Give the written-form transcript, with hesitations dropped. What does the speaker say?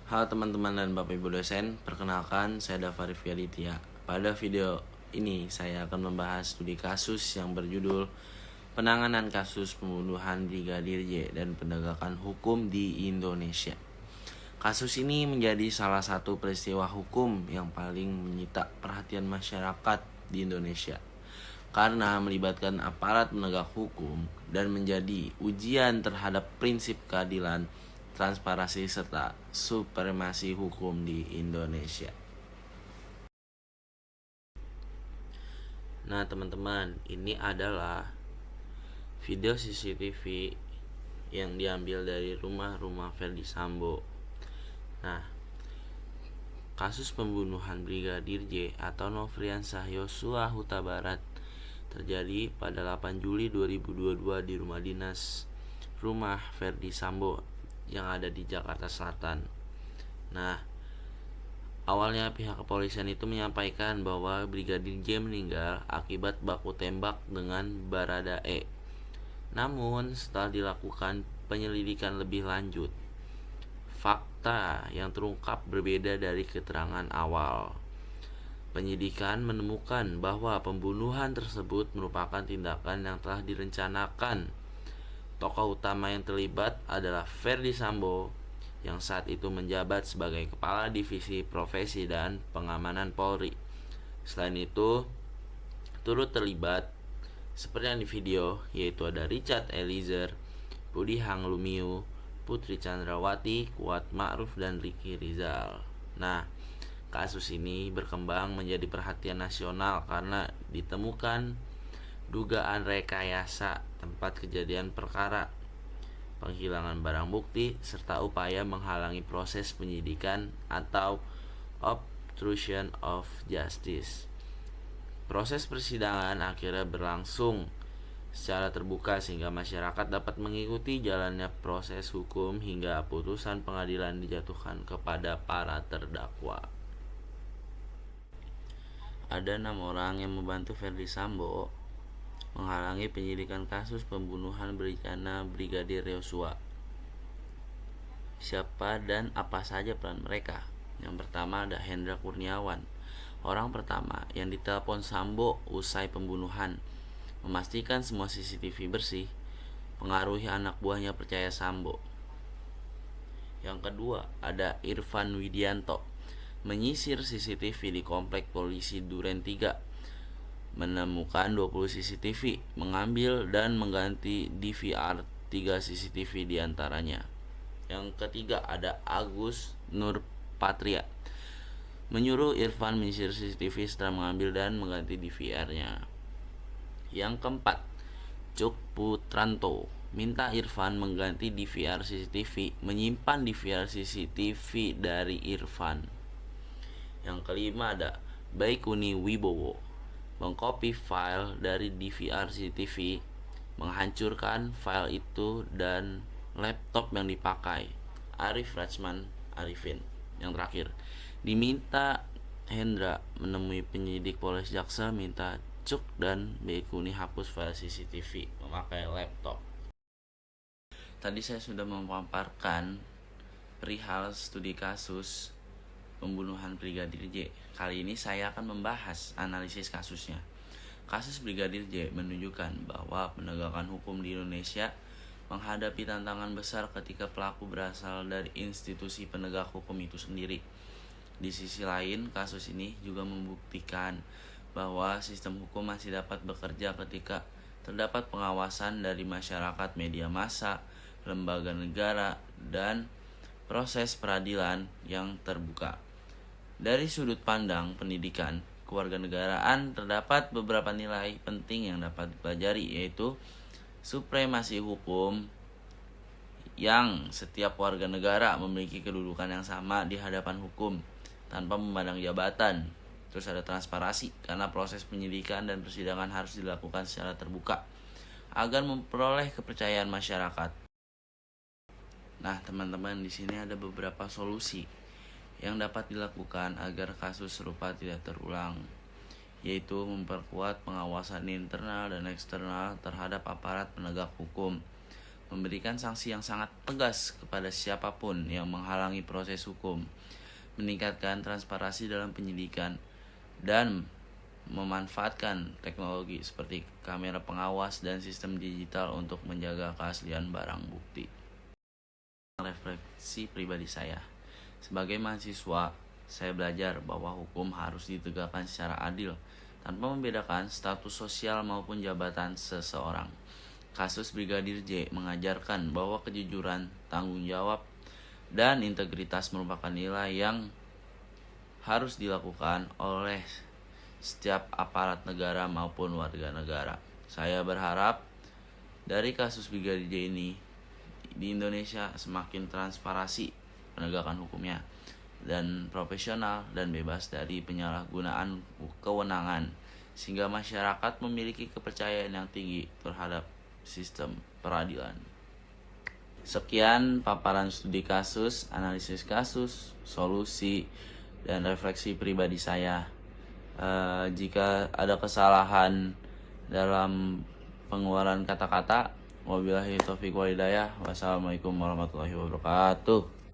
Halo teman-teman dan Bapak Ibu dosen, perkenalkan saya Dava Rifki Aditya. Pada video ini saya akan membahas studi kasus yang berjudul Penanganan Kasus Pembunuhan Brigadir J dan Penegakan Hukum di Indonesia. Kasus ini menjadi salah satu peristiwa hukum yang paling menyita perhatian masyarakat di Indonesia karena melibatkan aparat penegak hukum dan menjadi ujian terhadap prinsip keadilan, transparansi serta supremasi hukum di Indonesia. Nah teman-teman, ini adalah video CCTV yang diambil dari rumah Ferdi Sambo. Nah, kasus pembunuhan Brigadir J atau Nofriansah Yosua Huta Barat terjadi pada 8 Juli 2022 di rumah dinas Ferdi Sambo yang ada di Jakarta Selatan. Nah, awalnya pihak kepolisian itu menyampaikan bahwa Brigadir J meninggal akibat baku tembak dengan Baradae. Namun, setelah dilakukan penyelidikan lebih lanjut, fakta yang terungkap berbeda dari keterangan awal. Penyidikan menemukan bahwa pembunuhan tersebut merupakan tindakan yang telah direncanakan. Tokoh utama yang terlibat adalah Ferdi Sambo yang saat itu menjabat sebagai Kepala Divisi Profesi dan Pengamanan Polri. Selain itu, turut terlibat seperti yang di video, yaitu ada Richard Eliezer, Budi Hanglumiu, Putri Chandrawati, Kuat Ma'ruf, dan Ricky Rizal. Nah, kasus ini berkembang menjadi perhatian nasional karena ditemukan dugaan rekayasa tempat kejadian perkara, penghilangan barang bukti, serta upaya menghalangi proses penyidikan atau obstruction of justice. Proses persidangan akhirnya berlangsung secara terbuka sehingga masyarakat dapat mengikuti jalannya proses hukum hingga putusan pengadilan dijatuhkan kepada para terdakwa. Ada 6 orang yang membantu Ferdi Sambo menghalangi penyidikan kasus pembunuhan berencana Brigadir Yosua. Siapa dan apa saja peran mereka? Yang pertama ada Hendra Kurniawan, orang pertama yang ditelepon Sambo usai pembunuhan, memastikan semua CCTV bersih, pengaruhi anak buahnya percaya Sambo. Yang kedua ada Irfan Widianto, menyisir CCTV di komplek polisi Duren 3, menemukan 20 CCTV, mengambil dan mengganti DVR 3 CCTV diantaranya. Yang ketiga ada Agus Nurpatria, menyuruh Irfan menyisir CCTV setelah mengambil dan mengganti DVR-nya. Yang keempat, Cuk Putranto, minta Irfan mengganti DVR CCTV, menyimpan DVR CCTV dari Irfan. Yang kelima ada Baikuni Wibowo, mengcopy file dari DVR CCTV, menghancurkan file itu dan laptop yang dipakai. Arif Rachman Arifin. Yang terakhir, diminta Hendra menemui penyidik Polres Jaksa, minta Cuk dan Baikuni hapus file CCTV memakai laptop. Tadi saya sudah memaparkan perihal studi kasus pembunuhan Brigadir J. Kali ini saya akan membahas analisis kasusnya. Kasus Brigadir J menunjukkan bahwa penegakan hukum di Indonesia menghadapi tantangan besar ketika pelaku berasal dari institusi penegak hukum itu sendiri. Di sisi lain, kasus ini juga membuktikan bahwa sistem hukum masih dapat bekerja ketika terdapat pengawasan dari masyarakat, media massa, lembaga negara, dan proses peradilan yang terbuka. Dari sudut pandang pendidikan kewarganegaraan, terdapat beberapa nilai penting yang dapat dipelajari, yaitu supremasi hukum, yang setiap warga negara memiliki kedudukan yang sama di hadapan hukum tanpa memandang jabatan. Terus ada transparansi, karena proses penyidikan dan persidangan harus dilakukan secara terbuka agar memperoleh kepercayaan masyarakat. Nah, teman-teman, di sini ada beberapa solusi yang dapat dilakukan agar kasus serupa tidak terulang, yaitu memperkuat pengawasan internal dan eksternal terhadap aparat penegak hukum, memberikan sanksi yang sangat tegas kepada siapapun yang menghalangi proses hukum, meningkatkan transparansi dalam penyidikan, dan memanfaatkan teknologi seperti kamera pengawas dan sistem digital untuk menjaga keaslian barang bukti. Refleksi pribadi saya. Sebagai mahasiswa, saya belajar bahwa hukum harus ditegakkan secara adil tanpa membedakan status sosial maupun jabatan seseorang. Kasus Brigadir J mengajarkan bahwa kejujuran, tanggung jawab, dan integritas merupakan nilai yang harus dilakukan oleh setiap aparat negara maupun warga negara. Saya berharap dari kasus Brigadir J ini di Indonesia semakin transparansi penegakan hukumnya dan profesional dan bebas dari penyalahgunaan kewenangan, sehingga masyarakat memiliki kepercayaan yang tinggi terhadap sistem peradilan. Sekian paparan studi kasus, analisis kasus, solusi, dan refleksi pribadi saya. Jika ada kesalahan dalam pengeluaran kata-kata, wabillahi taufiq wal hidayah. Wassalamualaikum warahmatullahi wabarakatuh.